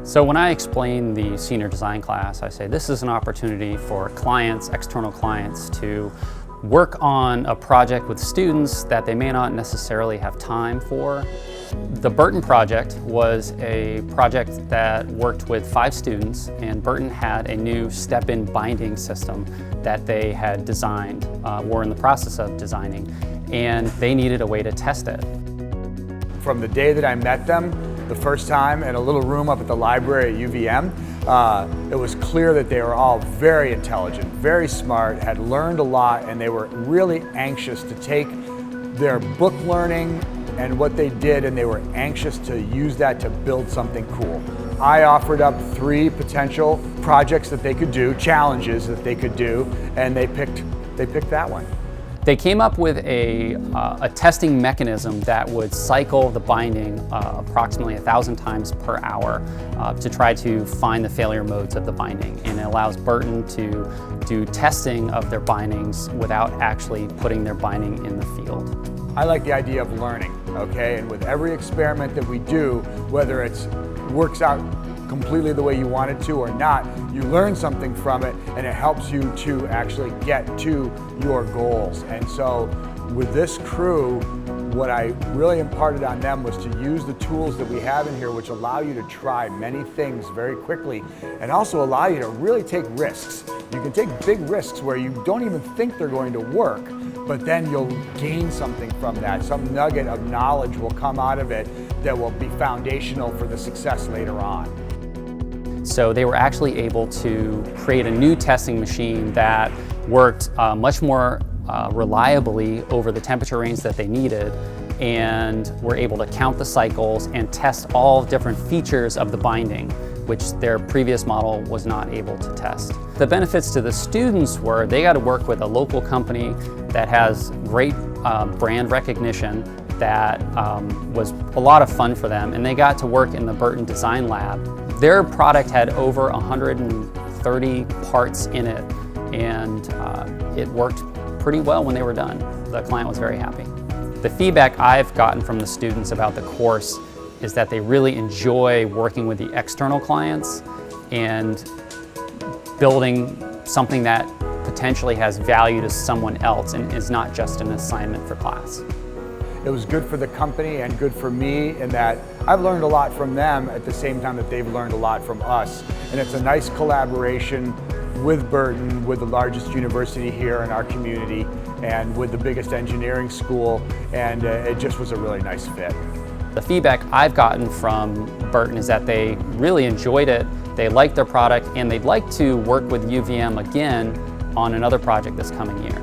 So when I explain the senior design class, I say this is an opportunity for clients, external clients, to work on a project with students that they may not necessarily have time for. The Burton project was a project that worked with 5 students, and Burton had a new step-in binding system that they had designed, were in the process of designing, and they needed a way to test it. From the day that I met them, the first time in a little room up at the library at UVM, it was clear that they were all very intelligent, very smart, had learned a lot, and they were really anxious to take their book learning and what they did, and they were anxious to use that to build something cool. I offered up 3 potential projects that they could do, challenges that they could do, and they picked that one. They came up with a testing mechanism that would cycle the binding approximately 1,000 times per hour to try to find the failure modes of the binding. And it allows Burton to do testing of their bindings without actually putting their binding in the field. I like the idea of learning, okay? And with every experiment that we do, whether it works out completely the way you want it to or not, you learn something from it, and it helps you to actually get to your goals. And so with this crew, what I really imparted on them was to use the tools that we have in here, which allow you to try many things very quickly and also allow you to really take risks. You can take big risks where you don't even think they're going to work, but then you'll gain something from that. Some nugget of knowledge will come out of it that will be foundational for the success later on. So they were actually able to create a new testing machine that worked much more reliably over the temperature range that they needed, and were able to count the cycles and test all different features of the binding, which their previous model was not able to test. The benefits to the students were they got to work with a local company that has great brand recognition that was a lot of fun for them, and they got to work in the Burton Design Lab. Their product had over 130 parts in it, and it worked pretty well when they were done. The client was very happy. The feedback I've gotten from the students about the course is that they really enjoy working with the external clients and building something that potentially has value to someone else and is not just an assignment for class. It was good for the company and good for me in that I've learned a lot from them at the same time that they've learned a lot from us. And it's a nice collaboration with Burton, with the largest university here in our community, and with the biggest engineering school, and it just was a really nice fit. The feedback I've gotten from Burton is that they really enjoyed it, they liked their product, and they'd like to work with UVM again on another project this coming year.